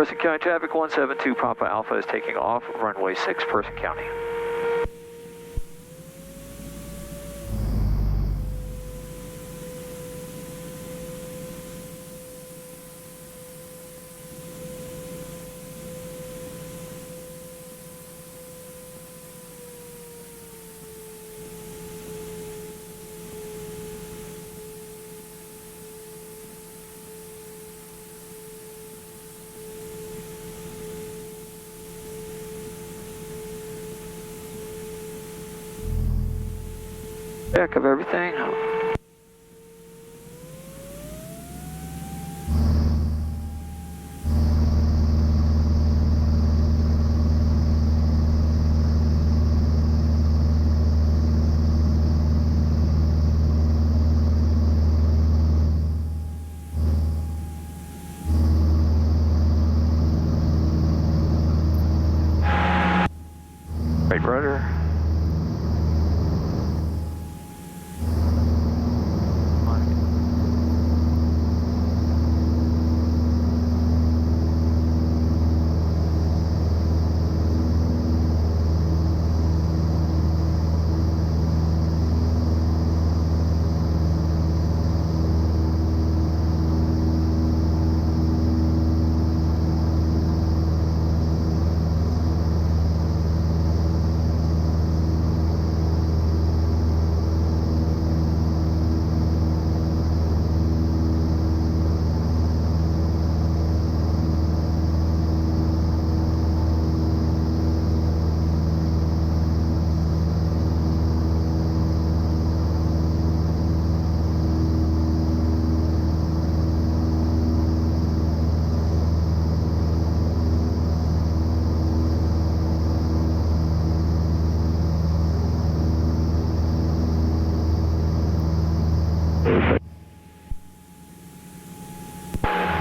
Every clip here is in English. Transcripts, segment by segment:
Person County traffic 172 Papa Alpha is taking off runway 6, Person County. Check of everything. Right rudder.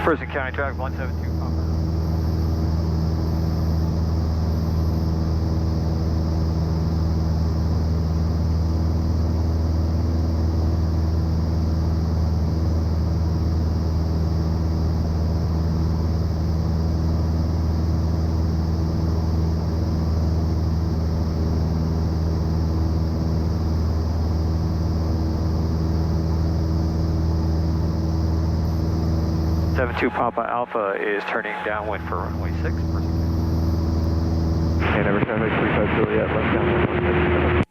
Person County traffic 172 Papa. Two Papa Alpha is turning downwind for runway 6. And every time 35 Juliet, left downwind 167.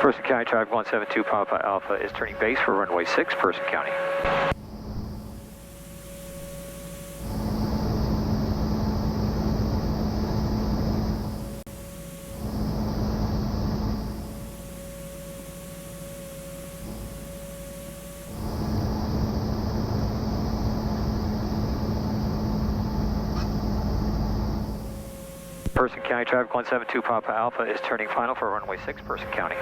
Person County traffic 172 Papa Alpha is turning base for runway 6, Person County. Person County traffic 172 Papa Alpha is turning final for runway 6, Person County.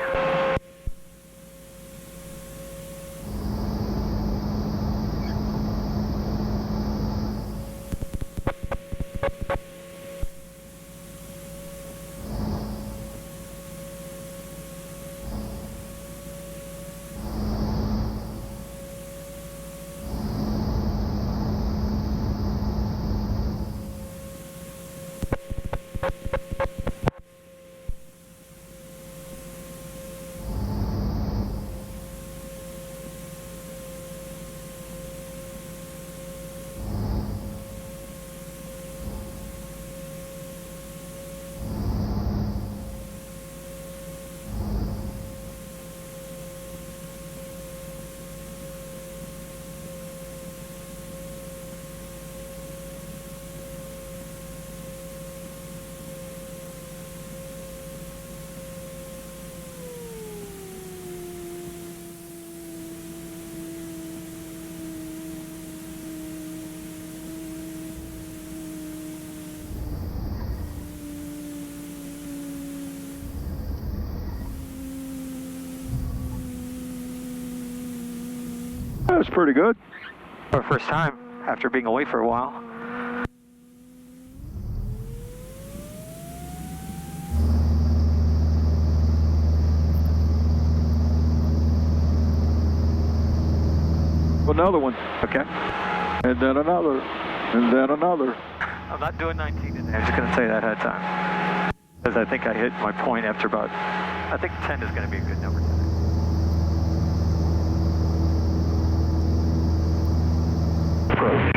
That's pretty good. For the first time after being away for a while. Another one. Okay. And then another. And then another. I'm not doing 19 today. I'm just going to tell you that ahead of time. Because I think I hit my point after about, I think 10 is going to be a good number today. Approach.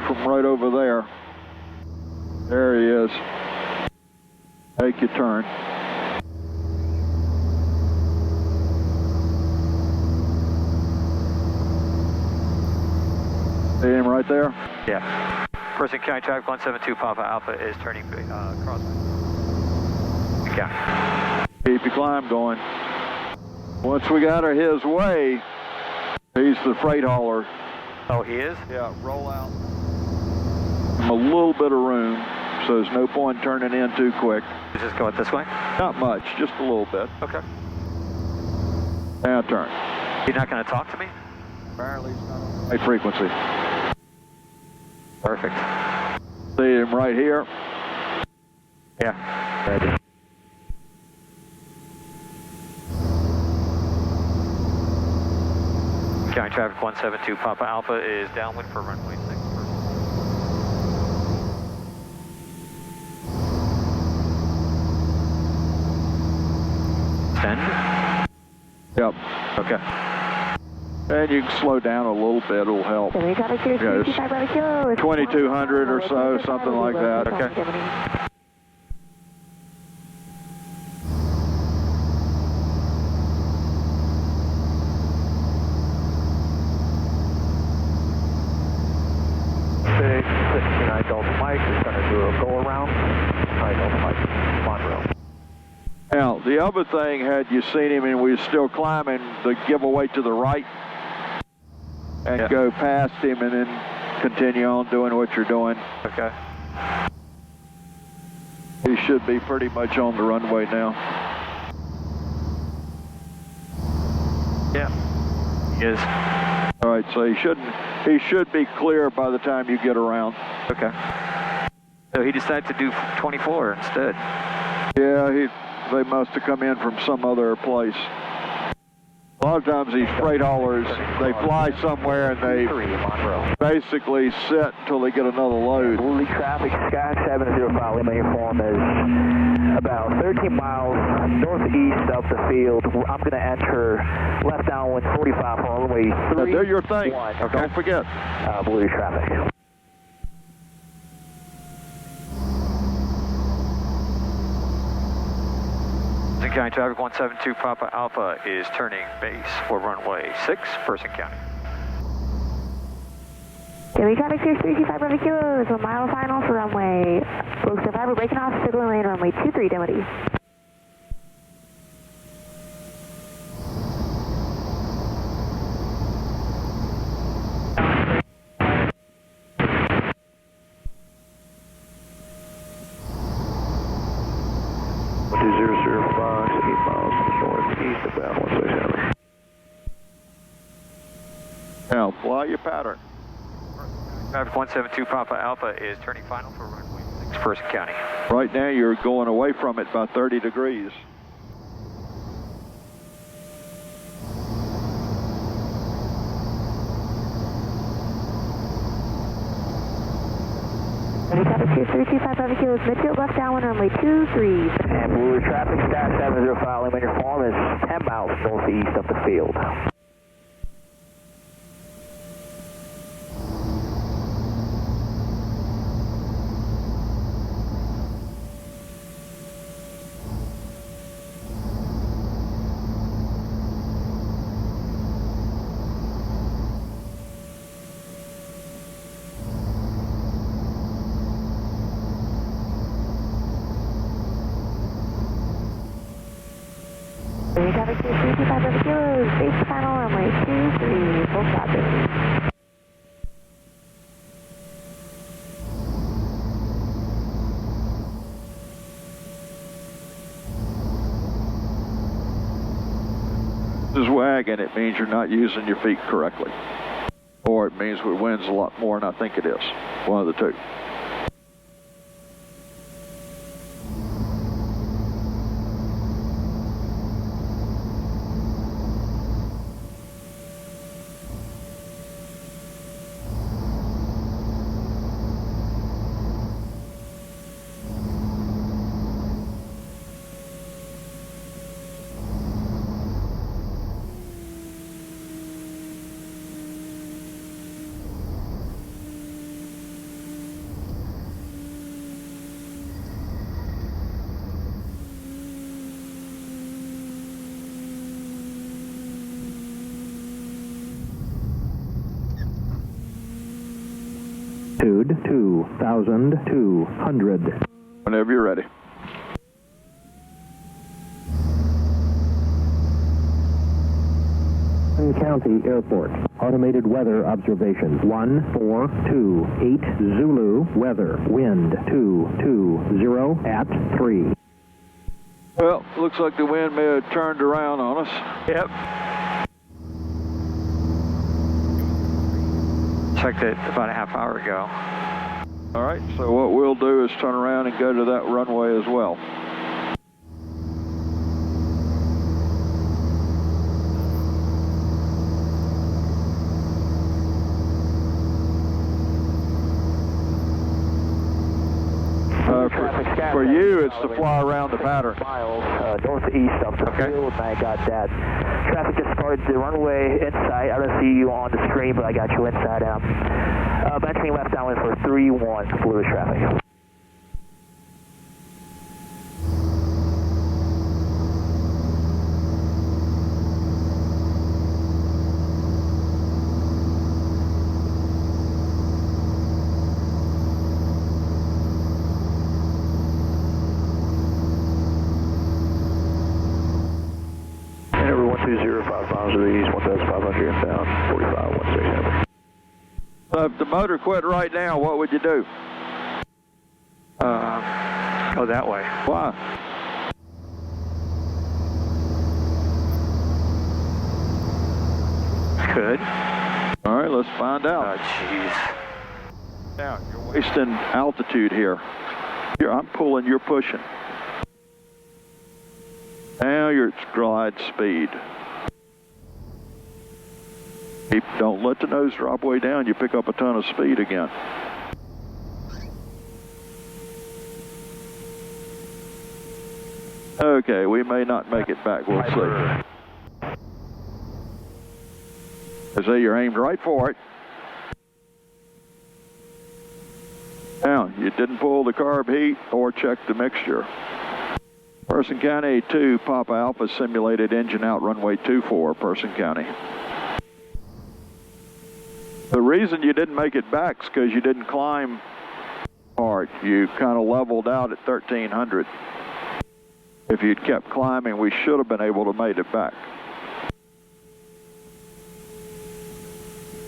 From right over there. There he is. Make your turn. See him right there? Yeah. Person County traffic 172 Papa Alpha is turning crossway. Yeah. Keep your climb going. Once we got her his way, he's the freight hauler. Oh, he is? Yeah, roll out. A little bit of room, so there's no point turning in too quick. You just go it this way? Not much, just a little bit. Okay. Now turn. You're not going to talk to me? Apparently it's not on the right frequency. Perfect. See him right here? Yeah. Ready. County traffic 172 Papa Alpha is downwind for runway 6. Send? Yep. Okay. And you can slow down a little bit, it'll help. So we got a Yeah, it's 2,200 or so, something like that. Okay. Delta Mike is going to do a go around. Hi, Delta Mike, Monroe. Now, the other thing, had you seen him and we were still climbing, the giveaway to the right and go past him and then continue on doing what you're doing. Okay. He should be pretty much on the runway now. Yeah. He is. All right, so he should be clear by the time you get around. Okay. So he decided to do 24 instead. Yeah, they must have come in from some other place. A lot of times these freight haulers, they fly somewhere and they 3 Monroe. basically sit until they get another load. Blue traffic, Sky 705, Lima, your form is about 13 miles northeast of the field. I'm going to enter left downwind 45 for runway 3. Now do your thing. 1. Don't forget. Blue traffic. County traffic 172 Papa Alpha is turning base for runway 6, Person County. County traffic 6325 Bravo Kilo is 1 mile final for runway 05. We're breaking off signal lane runway 23 Dimity. Now, fly your pattern. Traffic 172 Papa Alpha is turning final for runway 6, Person County. Right now, you're going away from it by 30 degrees. County traffic 6325 Bravo Kilo is midfield left downwind runway 23. And blue traffic, Sky 705, Lima, your form is 10 miles northeast of the field. County traffic 6325 Bravo Kilo is base final runway 23. Full stop Dimity. This is wagging, it means you're not using your feet correctly. Or it means the wind's a lot more than I think it is. One of the two. Altitude 2,200. Whenever you're ready. County Airport. Automated weather observation. 1428 Zulu. Weather. Wind 220 at 3. Well, looks like the wind may have turned around on us. Yep. Checked it about a half hour ago. All right, so what we'll do is turn around and go to that runway as well. For you, it's to fly around the pattern. Miles northeast of the field, and I got that traffic just started the runway inside. I don't see you on the screen, but I got you inside. Entering left downwind for 3-1 fluid traffic. And over 1205 miles to the east, 1,500 inbound, 45, 167. So if the motor quit right now, what would you do? Go that way. Why? Could. All right, let's find Oh, out. jeez. Now, you're wasting altitude here. I'm pulling, you're pushing. Now you're at glide speed. Don't let the nose drop way down. You pick up a ton of speed again. Okay, we may not make it back. We'll see. I say you're aimed right for it. Now, you didn't pull the carb heat or check the mixture. Person County 2, Papa Alpha simulated engine out runway 24, Person County. The reason you didn't make it back is because you didn't climb hard. You kind of leveled out at 1300. If you'd kept climbing, we should have been able to make it back.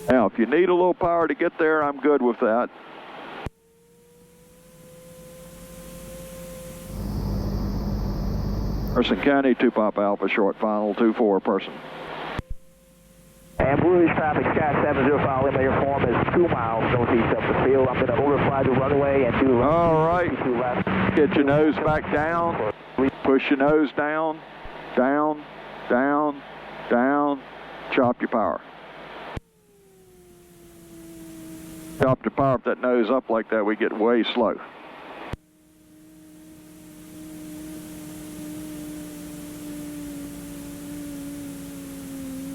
Now, if you need a little power to get there, I'm good with that. Person County, 2 Papa Alpha, short final, 24 person. And Blue Ridge traffic, Sky 705, Lima, your form is 2 miles northeast of the field. I'm going to overfly the runway and do all right. To left. Get your nose back down. Push your nose down, down, down, down. Chop your power. Chop the power up that nose up like that, we get way slow.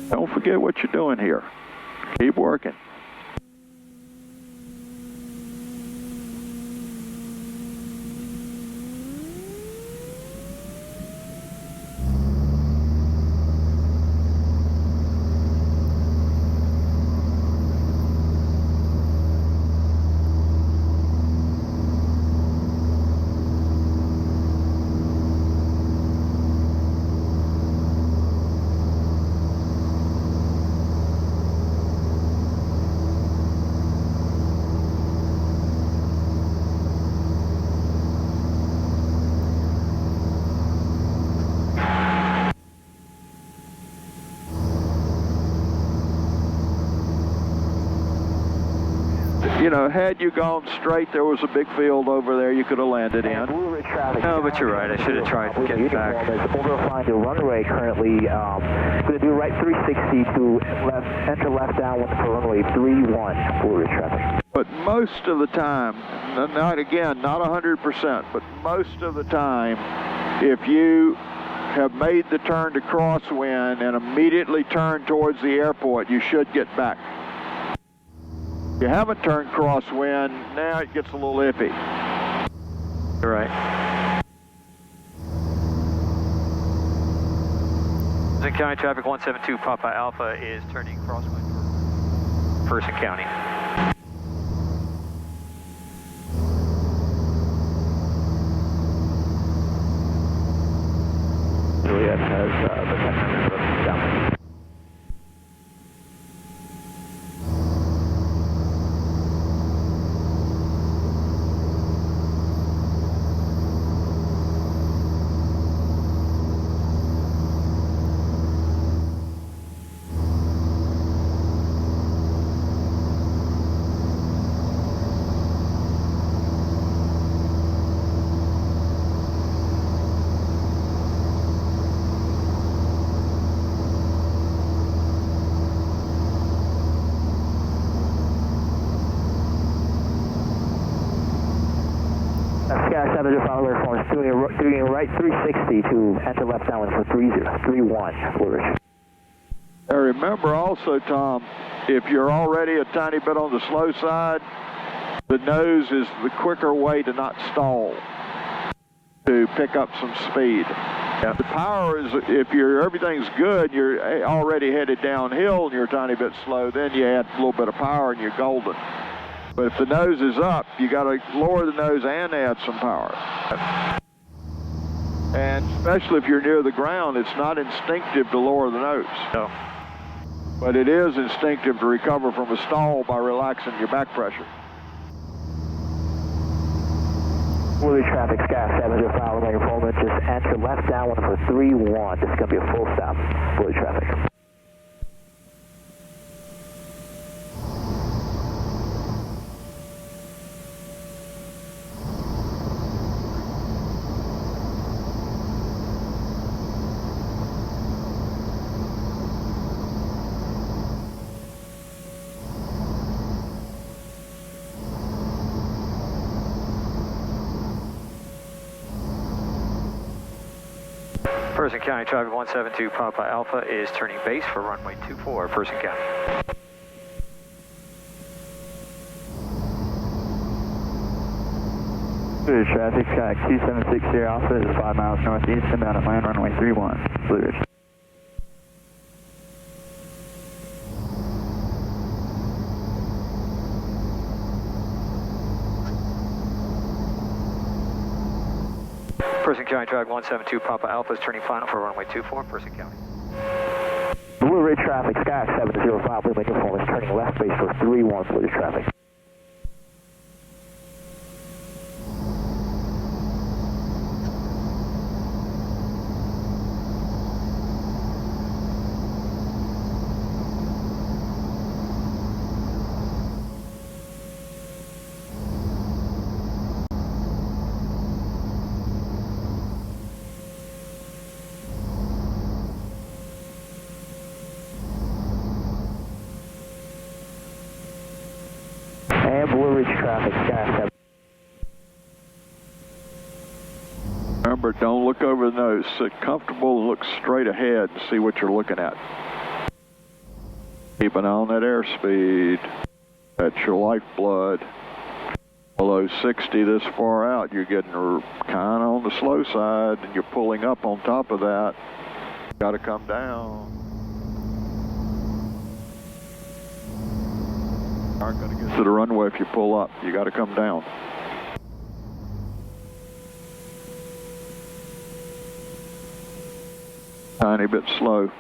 Don't forget what you're doing here. Keep working. You know, had you gone straight, there was a big field over there you could have landed in. No, but you're right. I should have tried getting back. Overflying the runway currently. Going to do right 360 to left, enter left downwind for runway 31, Blue Ridge traffic. But most of the time, not 100%, but most of the time, if you have made the turn to crosswind and immediately turn towards the airport, you should get back. If you haven't turned crosswind, now it gets a little iffy. You're right. Person County traffic 172 Papa Alpha is turning crosswind for Person County. Juliet has the 1000 down. Sky 705, we're forms doing right 360 to enter left downwind for 31, Blue Ridge. Now remember also, Tom, if you're already a tiny bit on the slow side, the nose is the quicker way to not stall, to pick up some speed. Yeah. The power is, if everything's good, you're already headed downhill and you're a tiny bit slow, then you add a little bit of power and you're golden. But if the nose is up, you got to lower the nose and add some power. And especially if you're near the ground, it's not instinctive to lower the nose. No. But it is instinctive to recover from a stall by relaxing your back pressure. Blue Ridge traffic, Sky 705, on your phone, just enter left downwind for 31. This is going to be a full stop, Blue Ridge traffic. Person County traffic 172 Papa Alpha is turning base for runway 24, Person County. Blue Ridge traffic, Sky 2760 Alpha is 5 miles northeast and down at land runway 31, Blue Ridge. Person County traffic 172 Papa Alpha is turning final for runway 24, Person County. Blue Ridge traffic, Sky 705, Blue Ridge Uniform is turning left base for 31, Blue Ridge traffic. And Blue Ridge traffic, Sky 7. Remember, don't look over the nose. Sit comfortable and look straight ahead and see what you're looking at. Keep an eye on that airspeed. That's your lifeblood. Below 60 this far out, you're getting kind of on the slow side, and you're pulling up on top of that. Got to come down. Aren't going to get to the runway if you pull up. You got to come down. Tiny bit slow.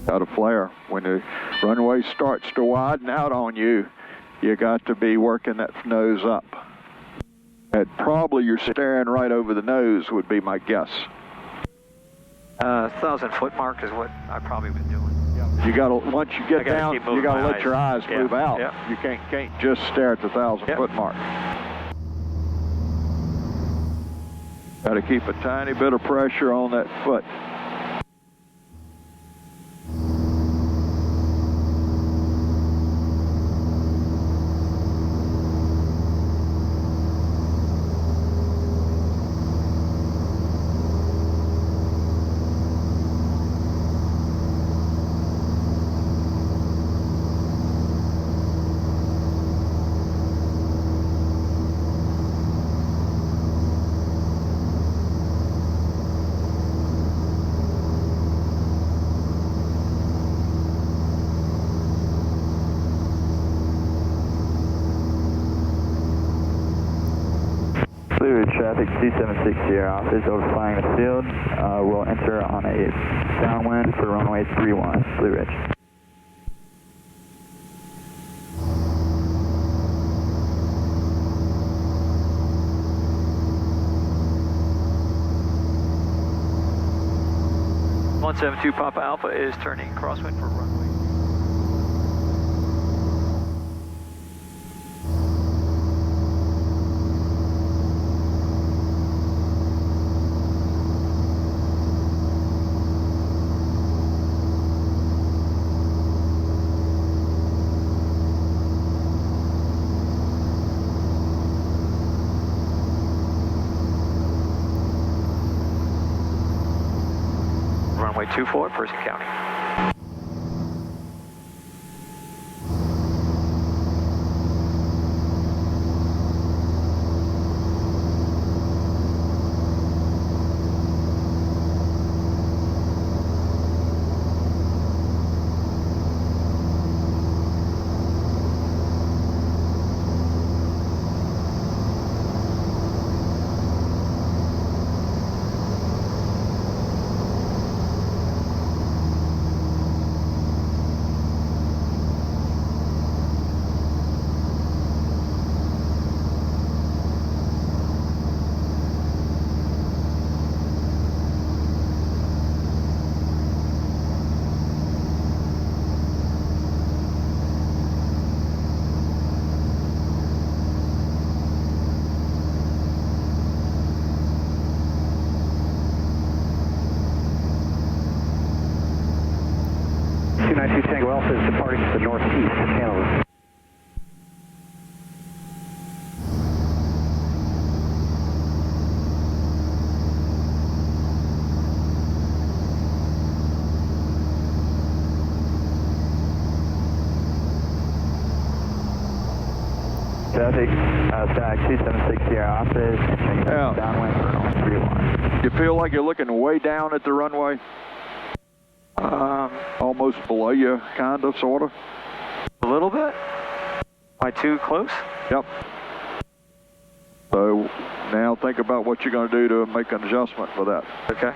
Got a flare. When the runway starts to widen out on you, you got to be working that nose up. And probably you're staring right over the nose would be my guess. 1,000 foot mark is what I probably was doing. You got to, once you get down, you got to let your eyes move out. Yeah. You can't just stare at the 1,000 foot mark. Got to keep a tiny bit of pressure on that foot. Blue Ridge traffic 2760 Alpha is overflying the field. We'll enter on a downwind for runway 31, Blue Ridge. One 172 Papa Alpha is turning crosswind for runway. Runway 24, Person County. Traffic, stack 276 Sierra office, entering Yeah. downwind for runway 31. You feel like you're looking way down at the runway? Almost below you, kind of, sort of? A little bit. Am I too close? Yep. So now think about what you're going to do to make an adjustment for that. Okay.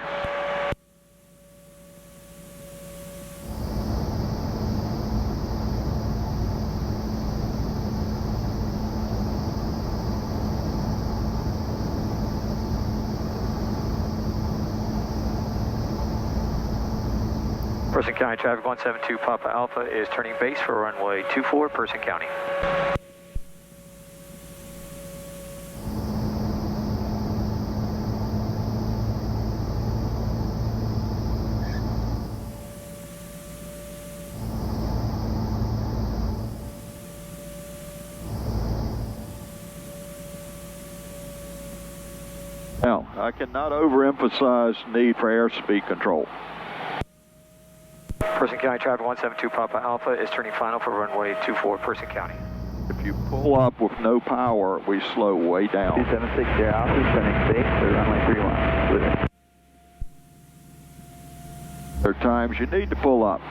Person County traffic 172 Papa Alpha is turning base for runway 24, Person County. Now, I cannot overemphasize need for airspeed control. Person County traffic 172 Papa Alpha is turning final for runway 24, Person County. If you pull up with no power, we slow way down. 276 Sierra office, turning base for runway 31. Clear. There are times you need to pull up,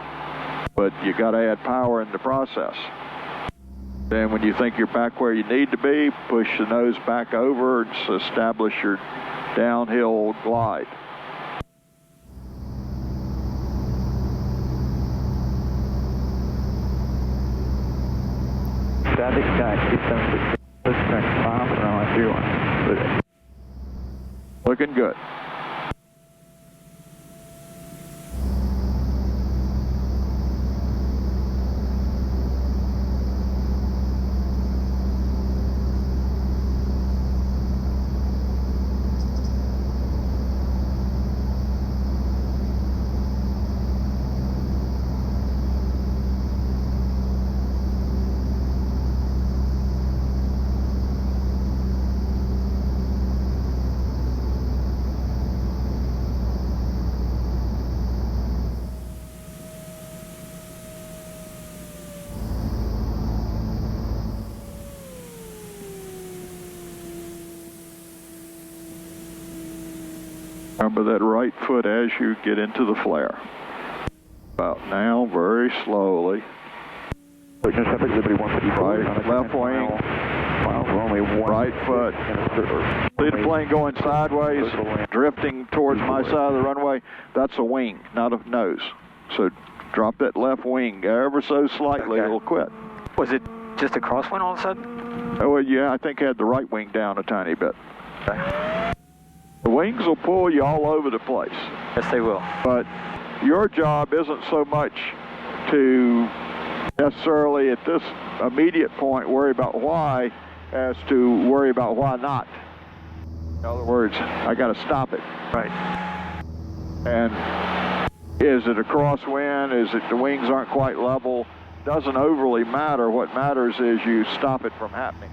but you got to add power in the process. Then when you think you're back where you need to be, push the nose back over and establish your downhill glide. Traffic, stack 276 turning final for runway 31. Clear. Looking good. Remember that right foot as you get into the flare. About now, very slowly. Traffic, Liberty 154. Right, left wing. Runway 1. Right foot. See the plane going sideways, drifting towards my side of the runway? That's a wing, not a nose. So drop that left wing ever so slightly, Okay. it'll quit. Was it just a crosswind all of a sudden? Oh, well, yeah, I think I had the right wing down a tiny bit. Okay. The wings will pull you all over the place. Yes, they will. But your job isn't so much to necessarily at this immediate point worry about why as to worry about why not. In other words, I got to stop it. Right. And is it a crosswind? Is it the wings aren't quite level? Doesn't overly matter. What matters is you stop it from happening.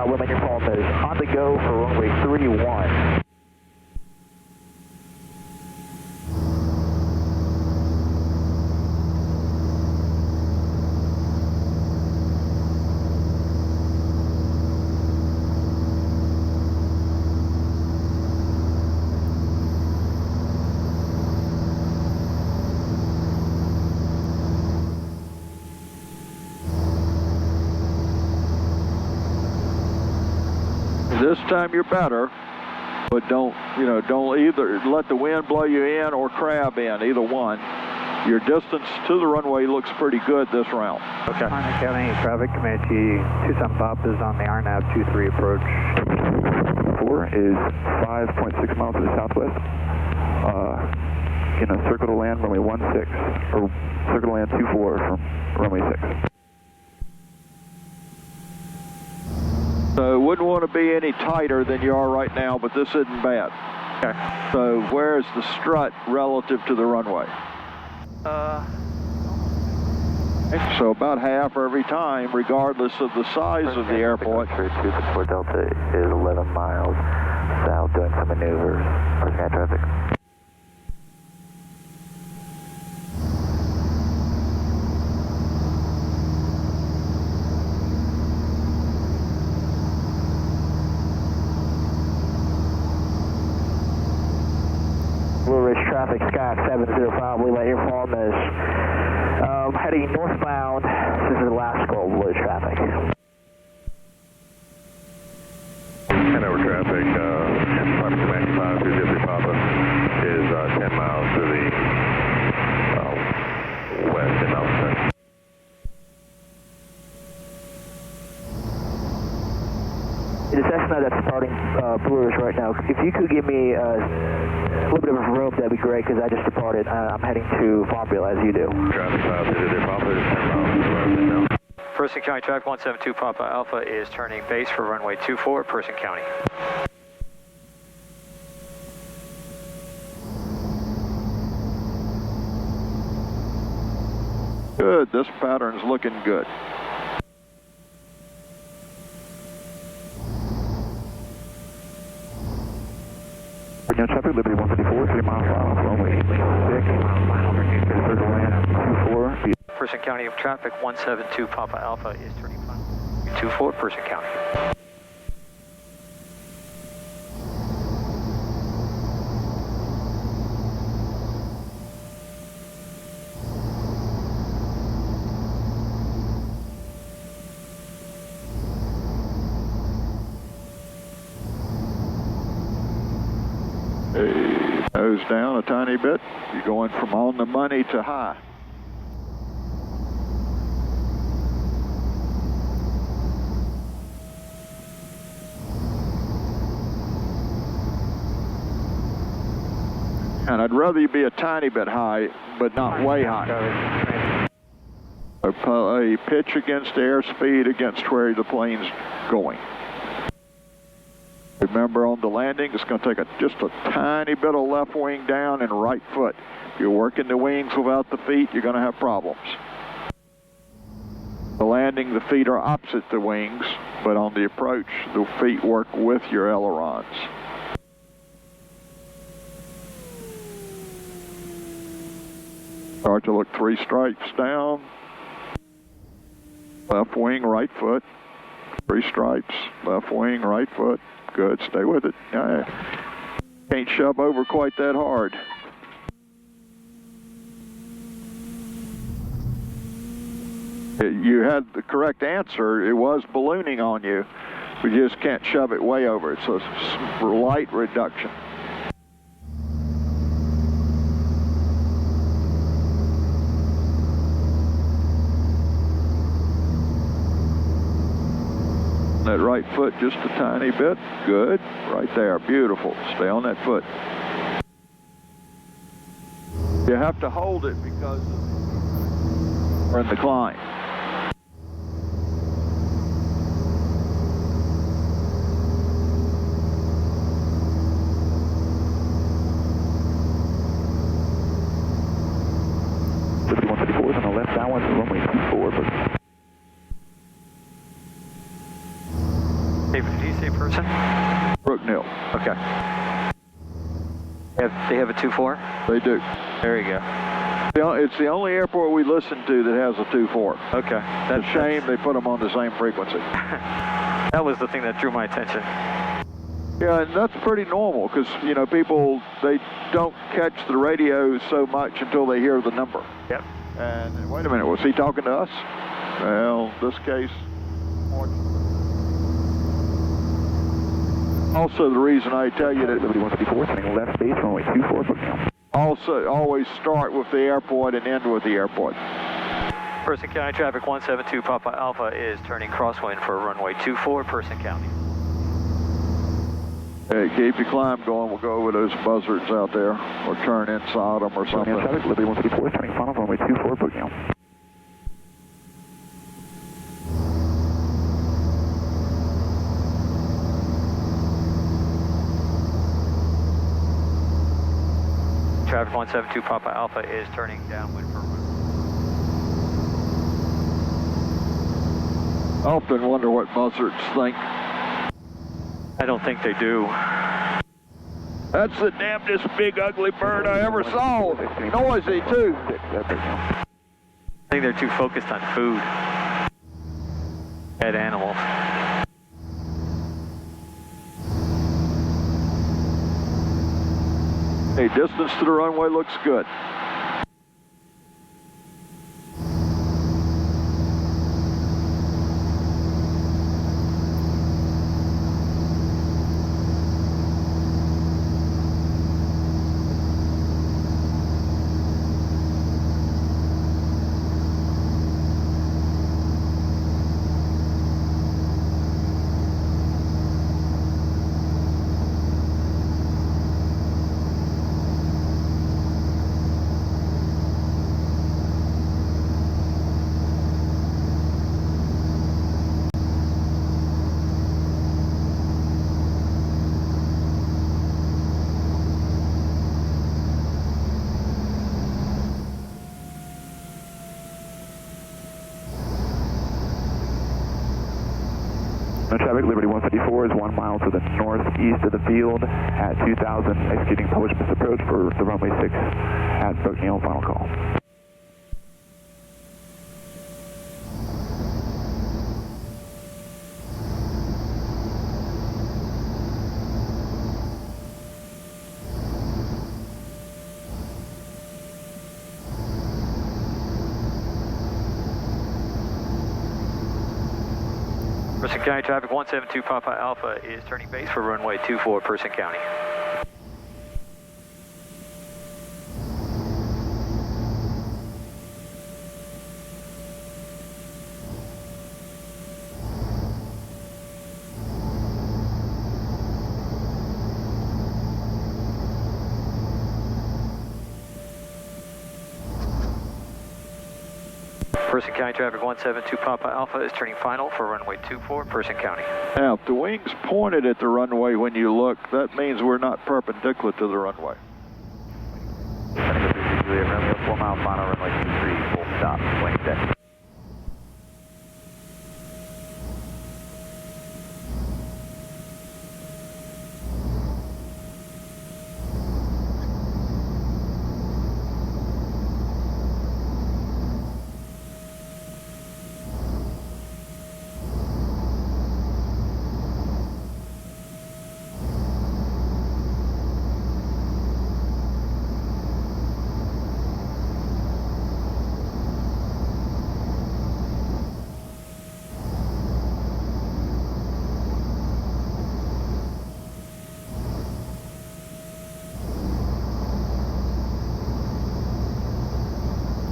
Women, your phone is on the go for runway 31. This time you're better, but don't either let the wind blow you in or crab in, either one. Your distance to the runway looks pretty good this round. Okay. Honda County traffic, Comanche 27 Pop is on the RNAV 23 approach. 4 is 5.6 miles to the southwest. Circle to land runway 16, or circle to land 24 from runway 6. So wouldn't want to be any tighter than you are right now, but this isn't bad. Okay. So where's the strut relative to the runway? So about half every time, regardless of the size of the airport. 264 Delta is 11 miles south doing some maneuvers. First County traffic. Blue Ridge traffic, Sky 705, we let airform is heading northbound. This is Alaska Blue Ridge traffic. Hanover traffic, Papa Comanche 5 Papa is 10 miles to the west in Mountain. The Cessna that's starting Blue Ridge right now, if you could give me a little bit of a rope, that'd be great, because I just departed. I'm heading to Farmville as you do. Traffic 5 Papa is 10 miles to the west in Mountain. Person County traffic 172 Papa Alpha is turning base for runway 24, Person County. Good, this pattern's looking good. Traffic, Liberty 154, 3 miles final, runway 6, circle land 24. Person County traffic 172 Papa Alpha is turning 24, Person County. Nose down a tiny bit. You're going from on the money to high. And I'd rather you be a tiny bit high, but not way high. A pitch against airspeed against where the plane's going. Remember, on the landing, it's going to take just a tiny bit of left wing down and right foot. If you're working the wings without the feet, you're going to have problems. The landing, the feet are opposite the wings, but on the approach, the feet work with your ailerons. Start to look 3 stripes down. Left wing, right foot. 3 stripes, left wing, right foot. Good, stay with it. Can't shove over quite that hard. You had the correct answer. It was ballooning on you. We just can't shove it way over. It's a slight reduction. That right foot just a tiny bit. Good. Right there. Beautiful. Stay on that foot. You have to hold it because we're in the climb. On the left, that one's runway 24, but Hey, did you say person? Brooknell. Okay. They have a 2-4? They do. There you go. It's the only airport we listen to that has a 2-4. Okay. That's a shame they put them on the same frequency. That was the thing that drew my attention. Yeah, and that's pretty normal because, people, they don't catch the radio so much until they hear the number. Yep. And wait a minute, was he talking to us? Well, in this case, Also, the reason I tell you that Liberty 154, turning left base, runway 24, booking. also always start with the airport and end with the airport. Person County traffic 172 Papa Alpha is turning crosswind for runway 24, Person County. Hey, keep your climb going. We'll go over those buzzards out there or turn inside them or something. Traffic, Liberty 154, turning final, runway 24, booking. Traffic 172 Papa Alpha is turning downwind for runway. I often wonder what buzzards think. I don't think they do. That's the damnedest big ugly bird I ever saw. Noisy too. I think they're too focused on food. Dead animals. Hey, distance to the runway looks good. Traffic, Liberty 154 is 1 mile to the northeast of the field at 2000, executing published approach for the runway 6 at Bucknell, final call. Person County traffic 172 Papa Alpha is turning base for runway 24, Person County. Person County traffic 172 Papa Alpha is turning final for runway 24, Person County. Now, if the wing's pointed at the runway when you look, that means we're not perpendicular to the runway. Runway 4 mile final, runway 23, full stop, wing set.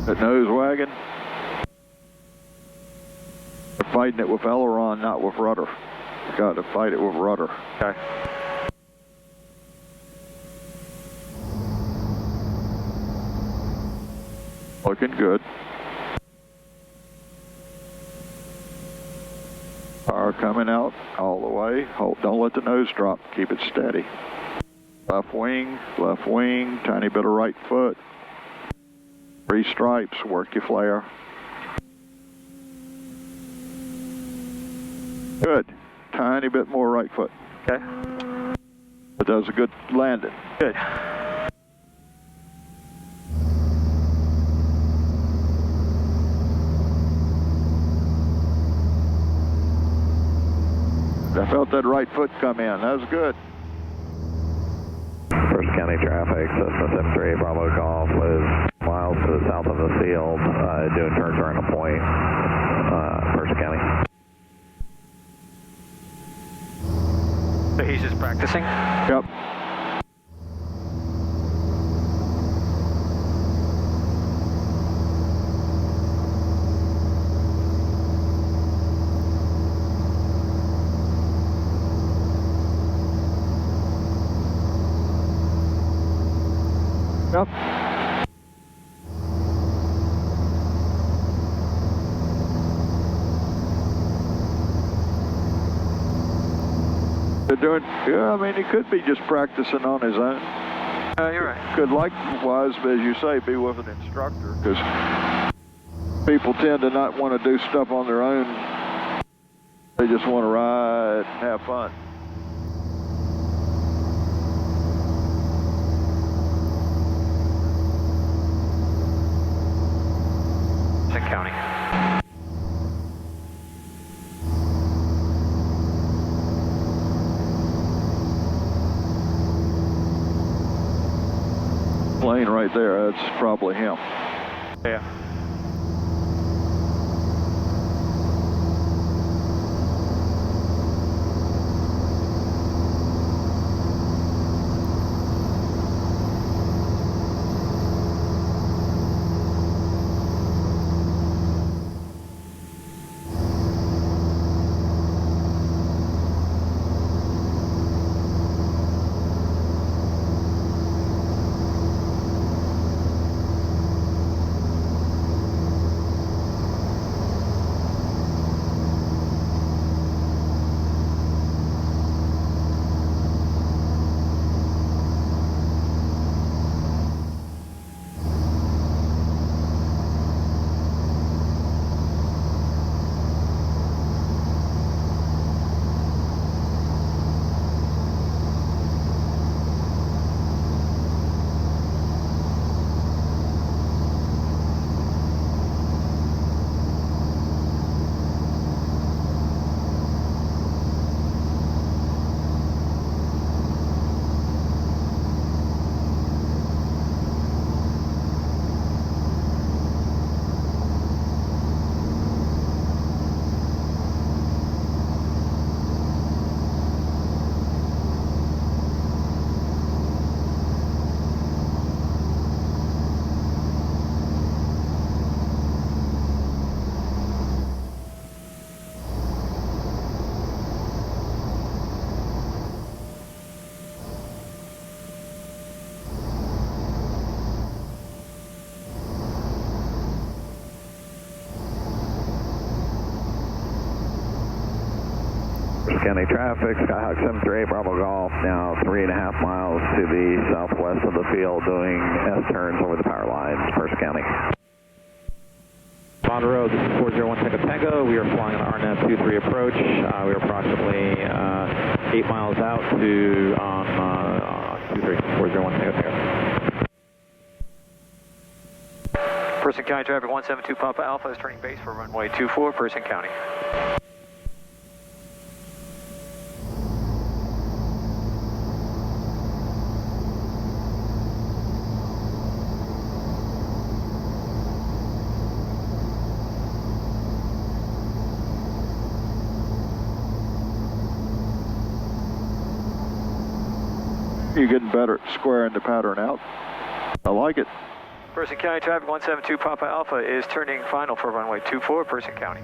That nose wagon, they're fighting it with aileron, not with rudder. You got to fight it with rudder. Okay. Looking good. Power coming out all the way. Hold, don't let the nose drop. Keep it steady. Left wing, tiny bit of right foot. 3 stripes, work your flare. Good. Tiny bit more right foot. Okay. But that was a good landing. Good. I felt that right foot come in. That was good. First County traffic, Cessna 738 Bravo Golf was miles to the south of the field, doing turns around a point, First County. So he's just practicing. practicing? Yep. Yep. They're doing, yeah, I mean, he could be just practicing on his own. You're right. Could likewise, as you say, be with an instructor, because people tend to not want to do stuff on their own. They just want to ride and have fun. County. Plane right there, that's probably him. Yeah. County traffic, Skyhawk 738 Bravo Golf, now 3.5 miles to the southwest of the field, doing S-turns over the power lines, First County. Bond Road, this is 401 Tango Tango. We are flying on RNAV 23 approach. We are approximately 8 miles out to 23, 401 Tango Tango. Person County traffic 172 Papa Alpha is turning base for runway 24, Person County. You're getting better at squaring the pattern out. I like it. Person County traffic 172 Papa Alpha is turning final for runway 24, Person County.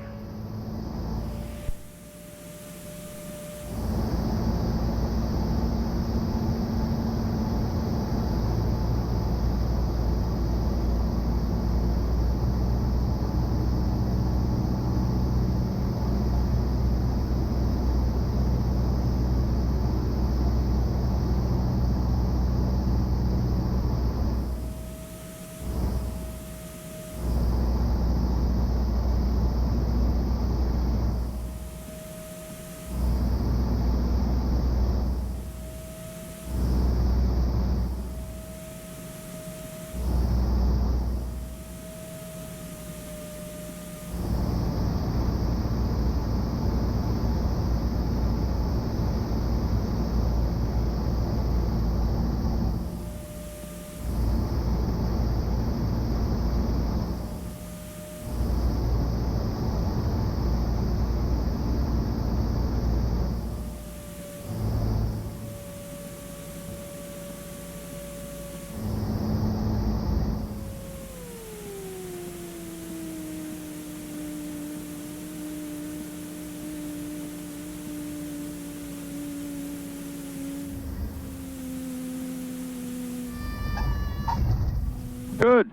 Good.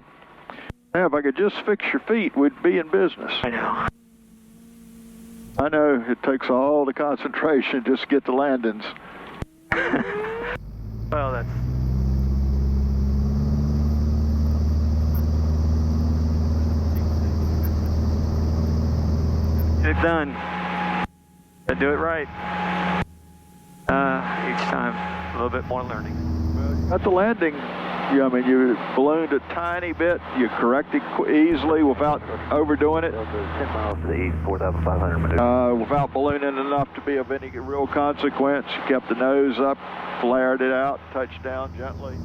Now, if I could just fix your feet, we'd be in business. I know. I know it takes all the concentration just to get the landings. Well, that's... Get it done. Gotta do it right. Each time, a little bit more learning. At the landing, I mean, you ballooned a tiny bit. You corrected easily without overdoing it. 10 miles to the east, 4,500 meters. Without ballooning enough to be of any real consequence. You kept the nose up, flared it out, touched down gently.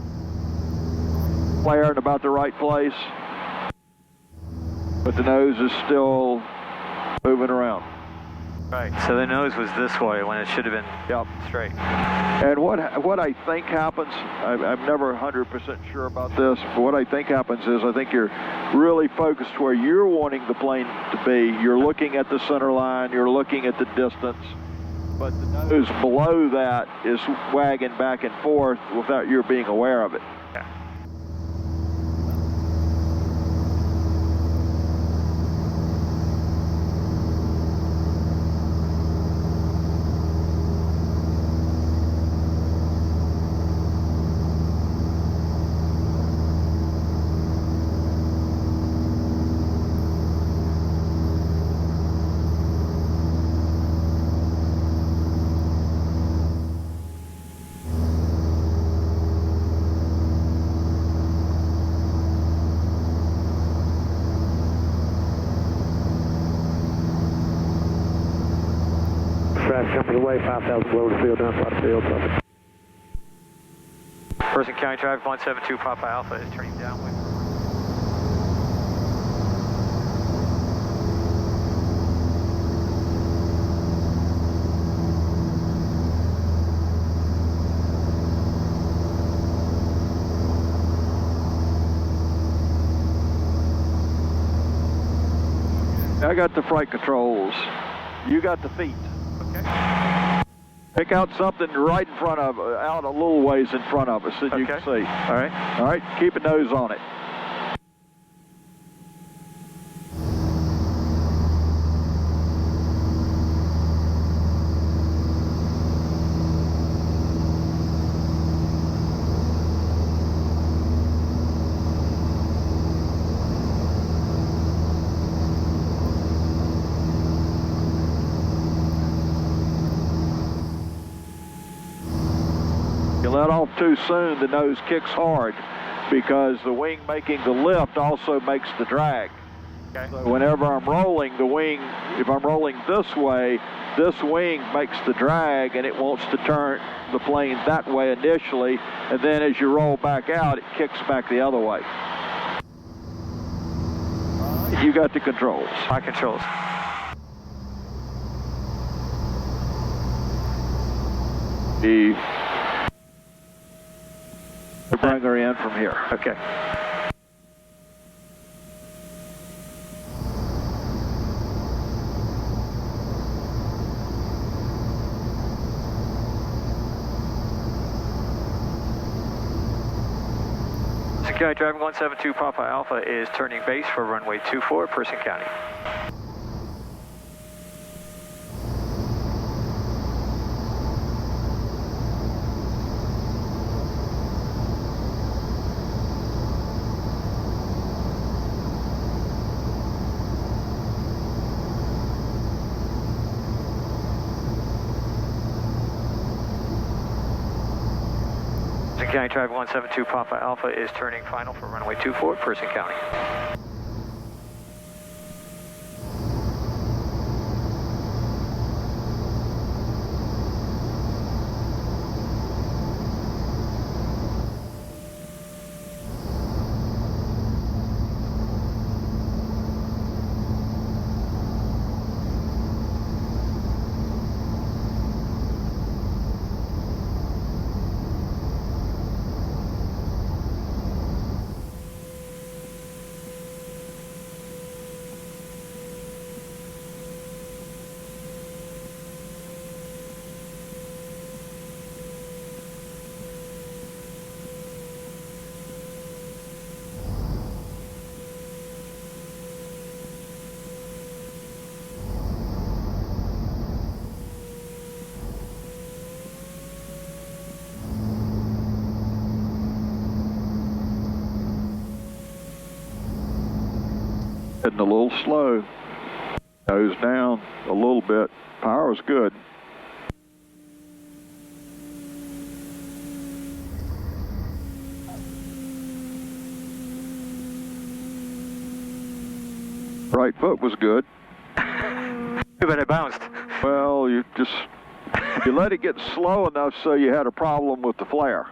Flare in about the right place. But the nose is still moving around. Right, so the nose was this way when it should have been straight. And what I think happens, I'm never 100% sure about this, but what I think happens is I think you're really focused where you're wanting the plane to be. You're looking at the center line, you're looking at the distance, but the nose below that is wagging back and forth without your being aware of it. Yeah. Company away, 5,000 below the field, outside the field. Person County Traffic 172 Papa Alpha is turning downwind. I got the flight controls. You got the feet. Okay. Pick out something right in front of, out a little ways in front of us that you can see. All right. All right, keep a nose on it. You let off too soon, the nose kicks hard because the wing making the lift also makes the drag. Okay. So whenever I'm rolling the wing, if I'm rolling this way, this wing makes the drag and it wants to turn the plane that way initially, and then as you roll back out, it kicks back the other way. You got the controls. My controls. The bring her in from here. Okay. County Driving 172 Papa Alpha is turning base for runway 24, Person County. County Drive 172 Papa Alpha is turning final for runway 24, Person County. Heading a little slow. Nose down a little bit. Power is good. Right foot was good. Too bad I bounced. Well, you let it get slow enough so you had a problem with the flare.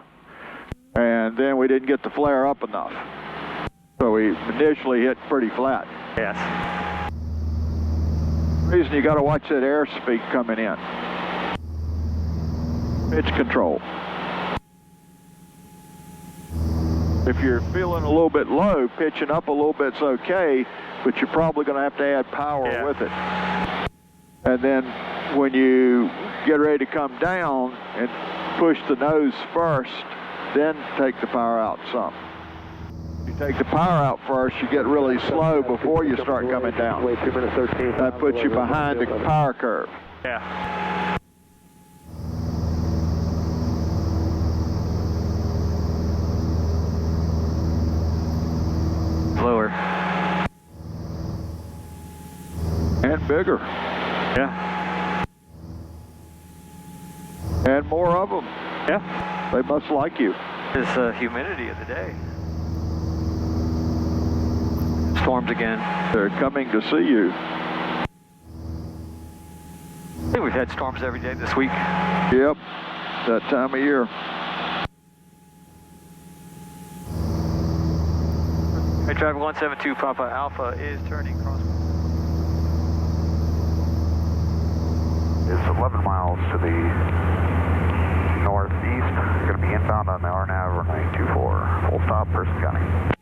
And then we didn't get the flare up enough. So we initially hit pretty flat. Yes. The reason you got to watch that airspeed coming in. Pitch control. If you're feeling a little bit low, pitching up a little bit's okay, but you're probably going to have to add power with it. And then when you get ready to come down and push the nose first, then take the power out some. You take the power out first, you get really slow before you start coming down. That puts you behind the power curve. Yeah. Lower. And bigger. Yeah. And more of them. Yeah. They must like you. It's the humidity of the day. Storms again. They're coming to see you. I think we've had storms every day this week. Yep, that time of year. Air traffic 172 Papa Alpha is turning cross. It's 11 miles to the northeast. Going to be inbound on the RNAV 924. Full stop, Person County.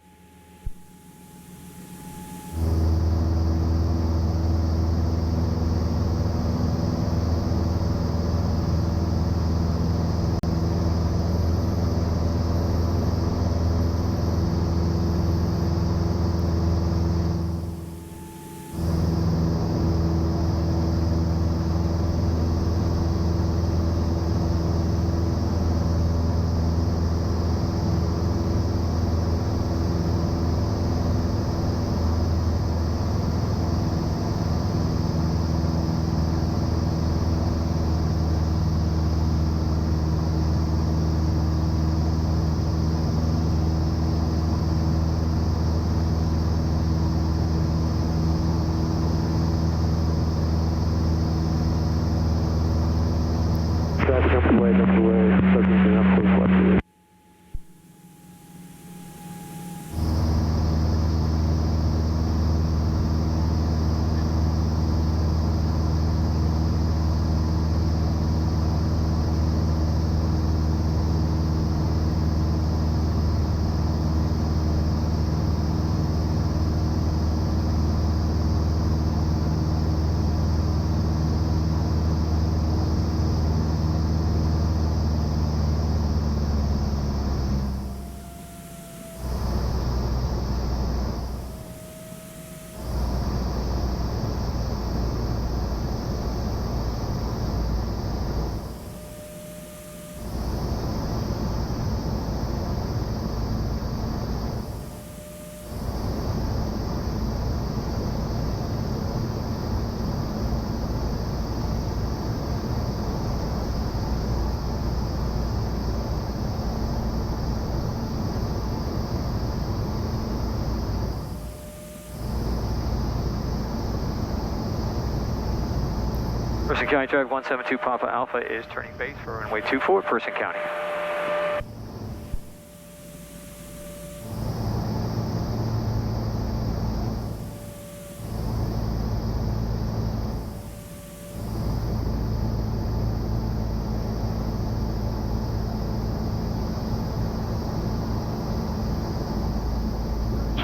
Person County traffic 172 Papa Alpha is turning base for runway 24, Person County.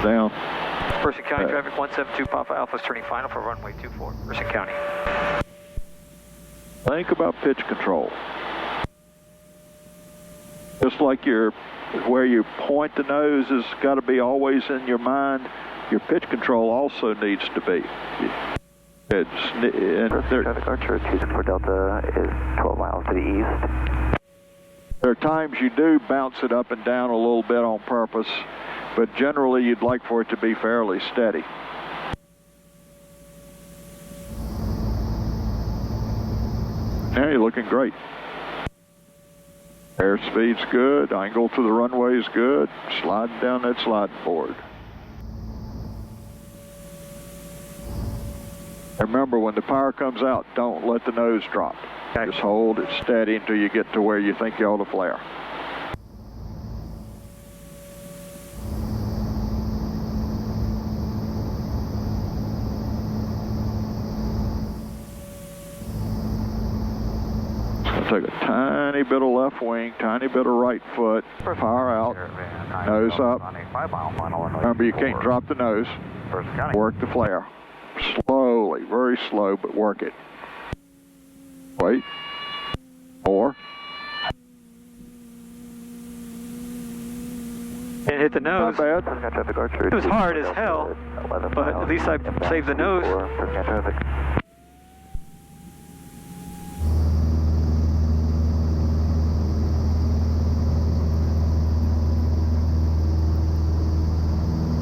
Down. Person County traffic 172 Papa Alpha is turning final for runway 24, Person County. Think about pitch control. Just like where you point the nose has got to be always in your mind, your pitch control also needs to be. Traffic Archer 274 Delta is 12 miles to the east. There are times you do bounce it up and down a little bit on purpose, but generally you'd like for it to be fairly steady. Yeah, you're looking great. Airspeed's good, angle to the runway is good, sliding down that sliding board. Remember, when the power comes out, don't let the nose drop. Just hold it steady until you get to where you think you ought to flare. Take a tiny bit of left wing, tiny bit of right foot, power out, nose up. Remember, you can't drop the nose. Work the flare. Slowly, very slow, but work it. Wait. 4. And hit the nose. Not bad. It was hard as hell, but at least I saved the nose.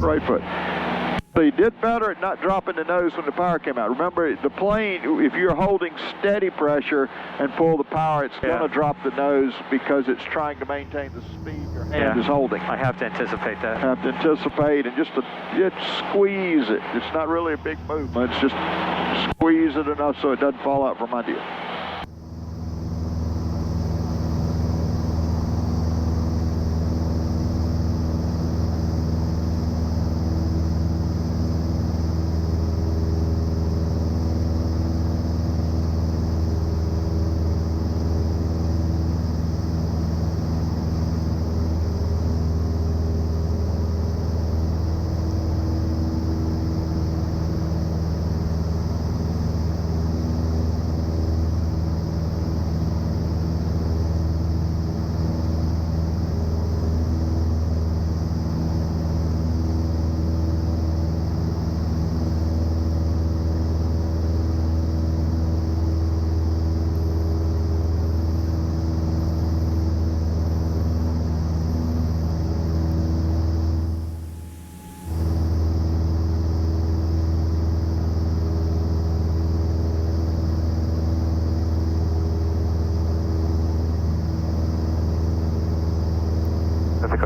Right foot. So you did better at not dropping the nose when the power came out. Remember, the plane, if you're holding steady pressure and pull the power, it's going to drop the nose because it's trying to maintain the speed your hand is holding. I have to anticipate that. Have to anticipate and just squeeze it. It's not really a big movement. It's just squeeze it enough so it doesn't fall out from under you.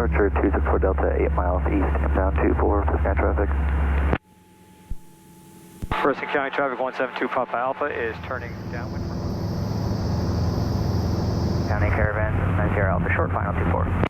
Departure 264 Delta, 8 miles east, inbound 24, First County traffic. First County traffic 172 Papa Alpha is turning downwind. County Caravan, 90 Alpha, short final 24.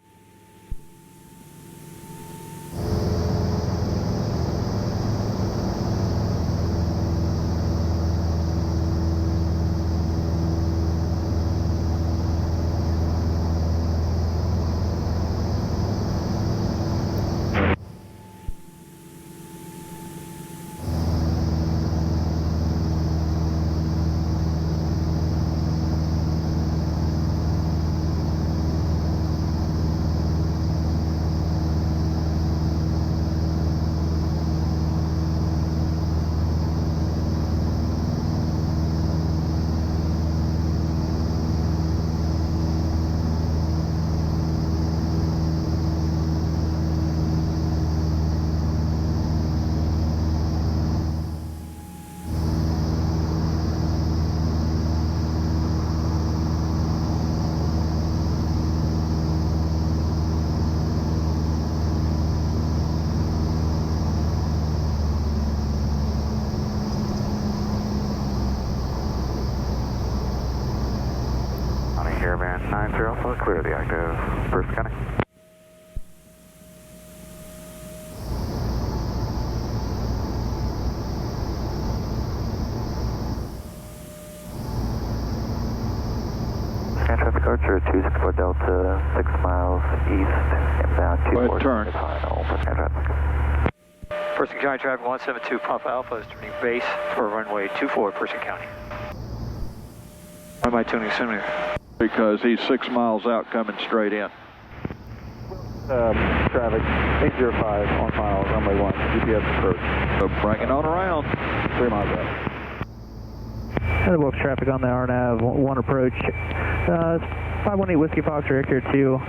Caravan 90 Alpha, clear the active First County. Scan traffic departure 264 Delta, 6 miles east, inbound 24. Turn. Final, First County traffic. First County traffic 172 Papa Alpha is turning base for runway 24, Person County. Why am I tuning sooner? Because he's 6 miles out coming straight in. Traffic 805 on final, runway 1, GPS approach. So bring it on around. 3 miles out. Heather Wolf traffic on the RNAV 1 approach. 518 Whiskey Foxtrot here 2.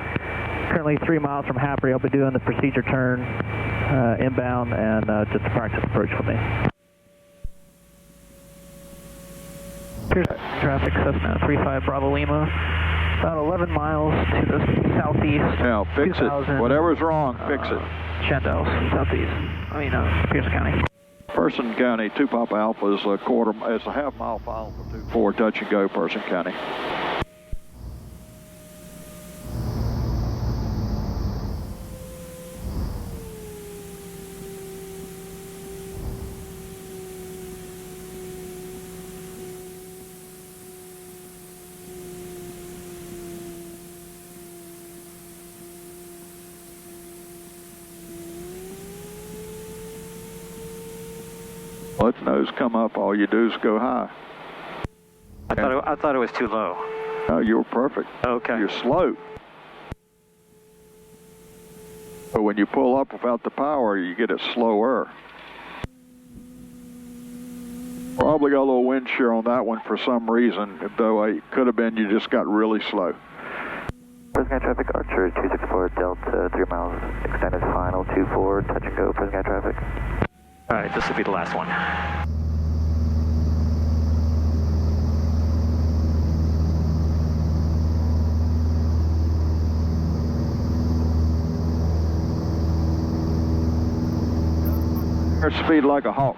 Currently 3 miles from Happy. I'll be doing the procedure turn inbound and just a practice approach for me. Traffic, Cessna 35 Bravo Lima. About 11 miles to the southeast. Now, fix it. Whatever's wrong, fix it. Chandos, southeast. Pearson County. Person County, 2 Papa Alpha is a half mile final for 2-4, touch and go, Person County. Let the nose come up, all you do is go high. I thought it was too low. No, you were perfect. Okay. You're slow. But when you pull up without the power, you get it slower. Probably got a little wind shear on that one for some reason, though it could have been you just got really slow. Present traffic, Archer 264 Delta, 3 miles, extended final, 2-4, touch and go, present traffic. All right, this will be the last one. Speed like a hawk.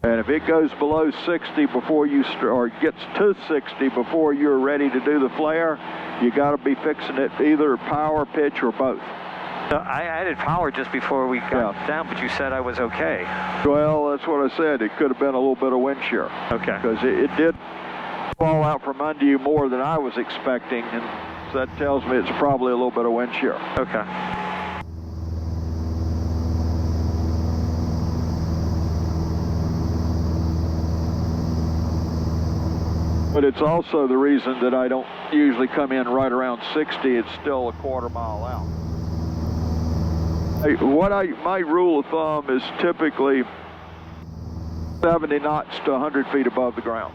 And if it goes below 60 before you or gets to 60 before you're ready to do the flare, you got to be fixing it either power, pitch, or both. So I added power just before we got down, but you said I was okay. Well, that's what I said. It could have been a little bit of wind shear. Okay. Because it did fall out from under you more than I was expecting, and so that tells me it's probably a little bit of wind shear. Okay. But it's also the reason that I don't usually come in right around 60. It's still a quarter mile out. My rule of thumb is typically 70 knots to 100 feet above the ground.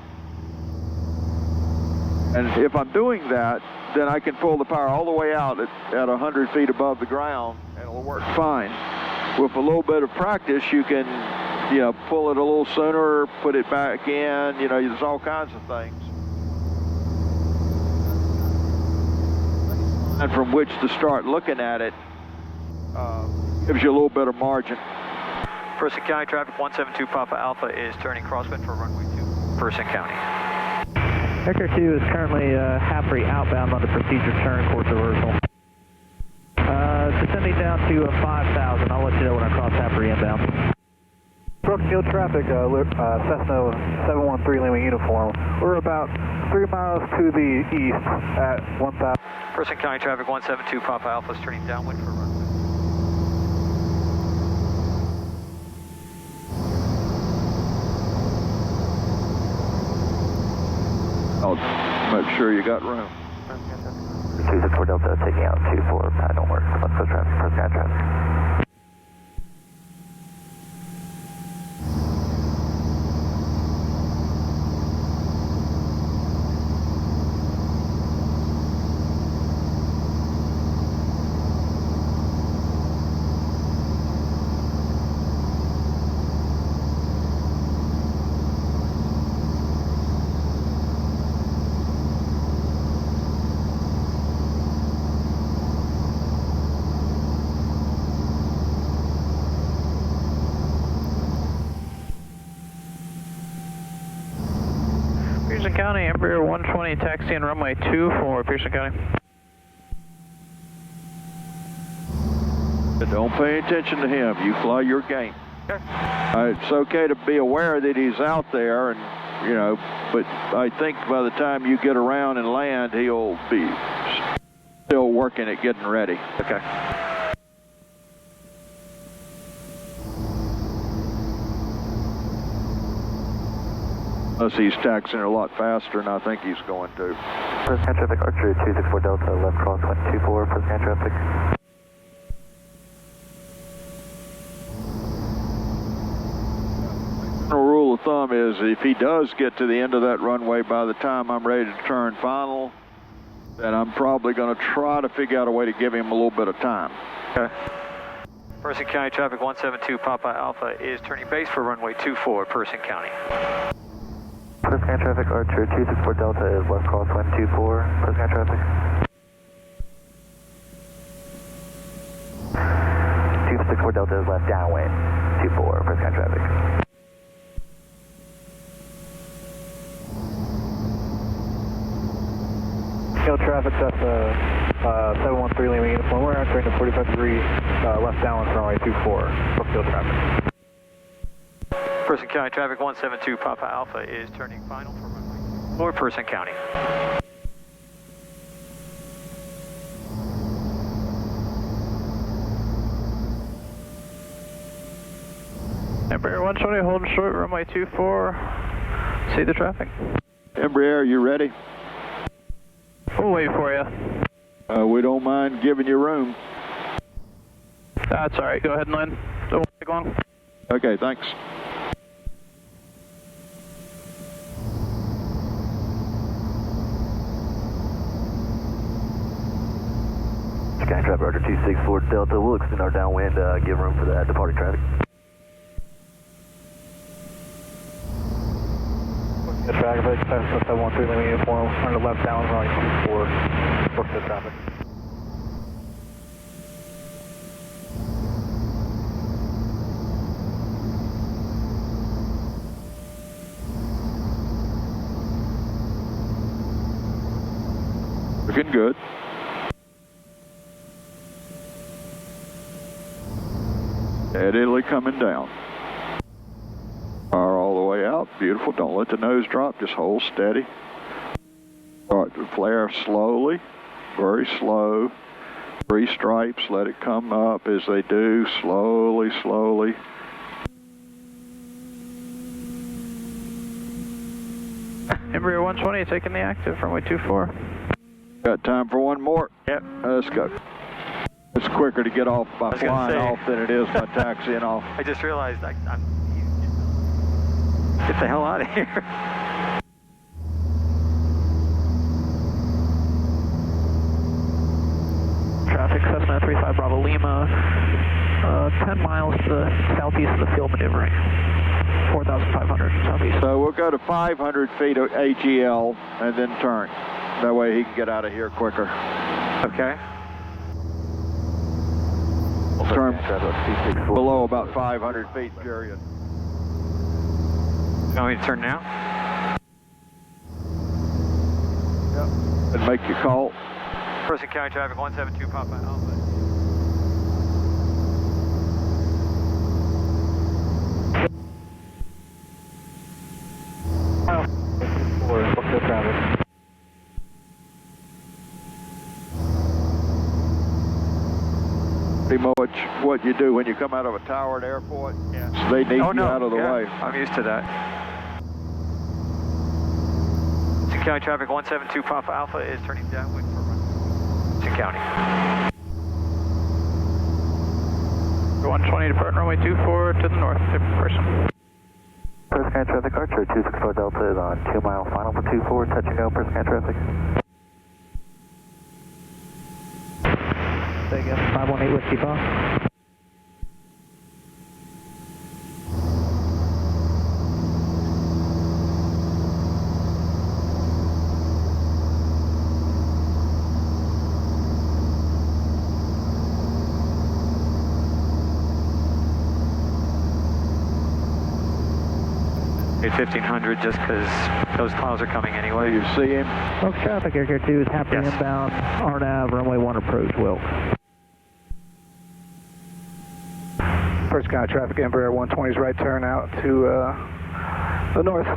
And if I'm doing that, then I can pull the power all the way out at 100 feet above the ground, and it'll work fine. With a little bit of practice, you can, pull it a little sooner, put it back in, there's all kinds of things. And from which to start looking at it, gives you a little bit of margin. Person County traffic 172 Papa Alpha is turning crosswind for runway 2, Person County. Vector 2 is currently halfway outbound on the procedure turn course reversal. Descending down to 5,000. I'll let you know when I cross halfway inbound. Brookfield traffic, Cessna 713 Lima uniform. We're about 3 miles to the east at 1,000. Person County traffic 172 Papa Alpha is turning downwind for runway. I'll make sure you got room. 264 Delta taking out 24, pattern work, West Coast traffic, Preston County traffic. Pearson County, Embraer 120 taxiing runway 2 for Pearson County. But don't pay attention to him. You fly your game. Okay. It's okay to be aware that he's out there, and but I think by the time you get around and land, he'll be still working at getting ready. Okay. Unless he's taxiing a lot faster, and I think he's going to. Preston County traffic, Archer 264 Delta, left crosswind 24, Preston County traffic. The rule of thumb is if he does get to the end of that runway by the time I'm ready to turn final, then I'm probably going to try to figure out a way to give him a little bit of time. Okay. Person County traffic 172 Papa Alpha is turning base for runway 24, Person County. Presque County traffic, Archer 264 Delta is left crosswind 24, Presque County traffic. 264 Delta is left downwind 24, Presque County traffic. Hill traffic, that's 713 Lima uniform. We're entering the 45-degree left downwind for runway 24, Brookfield traffic. Person County traffic 172 Papa Alpha is turning final for runway for Person County. Embraer 120 holding short, runway 24. See the traffic. Embraer, you ready? We'll wait for you. We don't mind giving you room. That's all right. Go ahead and land. Don't take long. Okay, thanks. Sky traffic, Roger 264 Delta. We'll extend our downwind, give room for that departing traffic. The traffic, 713 Lima uniform. On the left downwind runway 24, Brookfield traffic. Looking good. At Italy coming down. Fire all the way out. Beautiful. Don't let the nose drop. Just hold steady. Start to flare slowly. Very slow. 3 stripes. Let it come up as they do. Slowly, slowly. Embraer 120 taking the active, runway 24. Got time for one more? Yep. Let's go. It's quicker to get off by flying off than it is by taxiing off. I just realized I'm get the hell out of here. Traffic, Cessna 35 Bravo Lima, 10 miles to the southeast of the field maneuvering. 4,500 southeast. So we'll go to 500 feet of AGL and then turn. That way he can get out of here quicker. Okay. Turn below about 500 feet, period. You want me to turn now? Yep. And make your call. Person County traffic 172 Papa Alpha. Brookfield traffic. Pretty much what you do when you come out of a tower at airport. Yeah. So they need you out of the way. I'm used to that. Person County traffic 172 Papa Alpha is turning downwind for runway County. 120 departing runway 24 to the north, person. Presque County traffic, Archer 264 Delta is on 2 mile final for 24, touch and go, Presque County traffic. Say again, 518 Whiskey Fox. At 1500 just because those clouds are coming anyway. You see him? Wilkes traffic, Air Care 2 is happy inbound, RNAV, runway 1 approach, Wilkes. First County traffic, Embraer 120's right turn out to the north.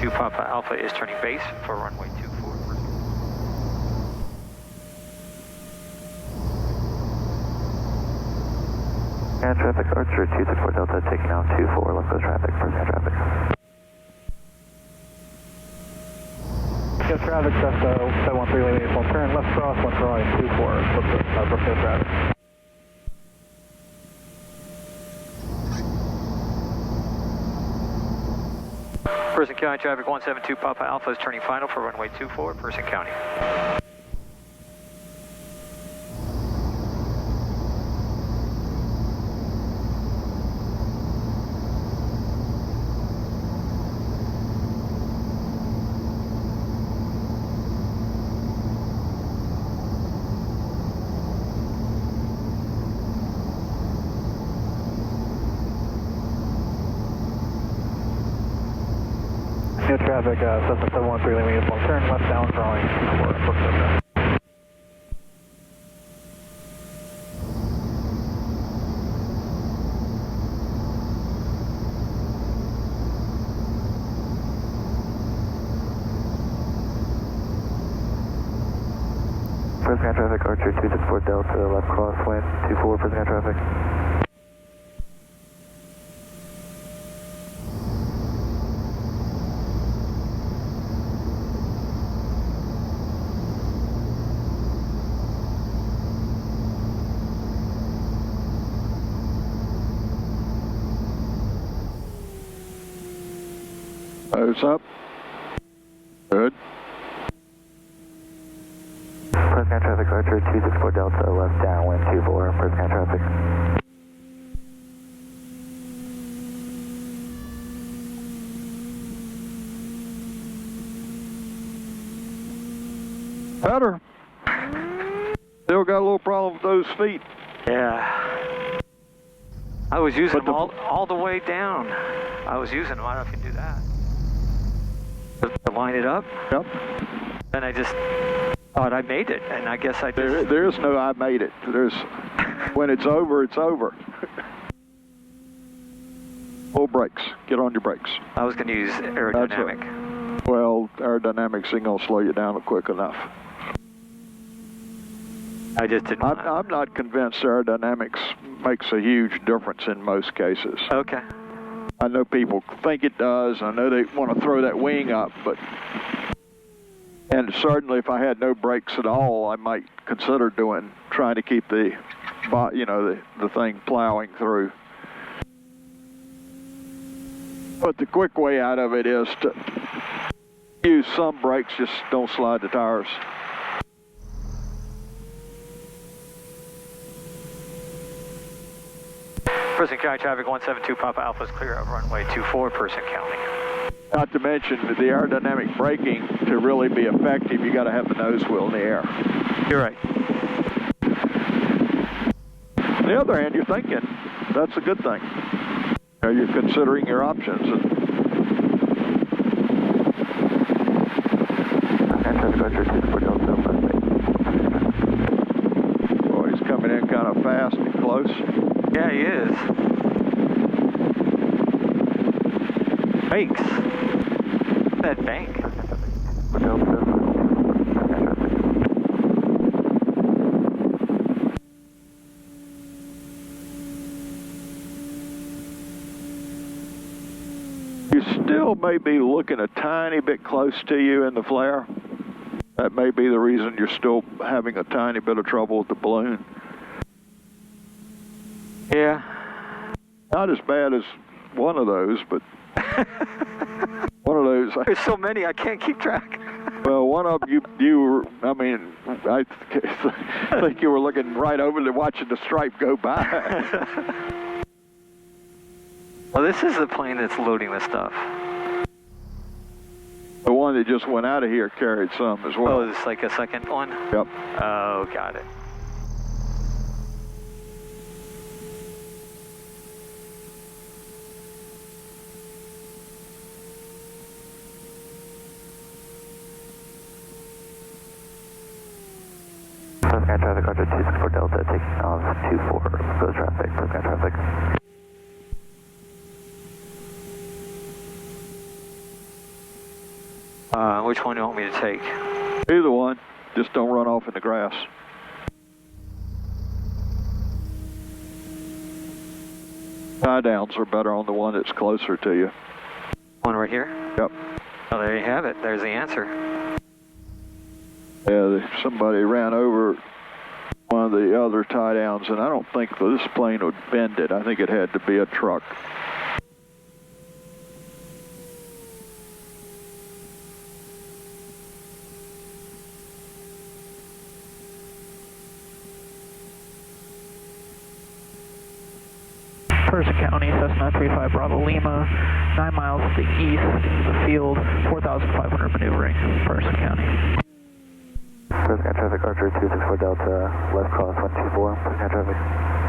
172 Papa Alpha is turning base for runway 24. Sky traffic, Archer 264 Delta, taking off 24, left coast traffic, for sky traffic. Get traffic, Cessna 713 leaving uniform, turn left cross, one drawing 24, Brookfield traffic. Person County traffic 172 Papa Alpha is turning final for runway 24, Person County. New traffic, Cessna 713 leaving uniform, turn left down, drawing 24, Brookfield traffic. First sky traffic, Archer 264 Delta, left crosswind, 24, first sky traffic. Nose up. Good. First sky traffic, Archer 264 Delta, left downwind 24, first sky traffic. Better. Still got a little problem with those feet. Yeah. I was using them all the way down. I was using them. I don't know if you can do that. To line it up. Yep. And I just thought I made it, and I guess I just... There's no I made it. There's when it's over, it's over. Full brakes. Get on your brakes. I was going to use aerodynamic. Well, aerodynamics ain't going to slow you down quick enough. I just didn't... I'm not convinced aerodynamics makes a huge difference in most cases. Okay. I know people think it does. I know they want to throw that wing up, but... And certainly if I had no brakes at all, I might consider trying to keep the thing plowing through. But the quick way out of it is to use some brakes, just don't slide the tires. Person County traffic 172 Papa Alpha is clear of runway 24, Person County. Not to mention the aerodynamic braking, to really be effective, you got to have the nose wheel in the air. You're right. On the other hand, you're thinking, that's a good thing. You're considering your options. Boy, he's coming in kind of fast and close. Yeah, he is. Banks. That bank. You still may be looking a tiny bit close to you in the flare. That may be the reason you're still having a tiny bit of trouble with the balloon. Yeah. Not as bad as one of those, but one of those. There's so many, I can't keep track. Well, one of you I think you were looking right over there watching the stripe go by. Well, this is the plane that's loading this stuff. The one that just went out of here carried some as well. Oh, it's like a second one? Yep. Oh, got it. First sky traffic, Archer 264 Delta, taking off 24, goes traffic, first sky traffic. Which one do you want me to take? Either one. Just don't run off in the grass. Tie downs are better on the one that's closer to you. One right here? Yep. Oh, there you have it. There's the answer. Yeah, somebody ran over one of the other tie downs, and I don't think this plane would bend it. I think it had to be a truck. Person County, Cessna 35 Bravo Lima, 9 miles to the east of the field, 4,500 maneuvering, Person County. Person County traffic, Archer 264 Delta, left cross 124, Person County traffic.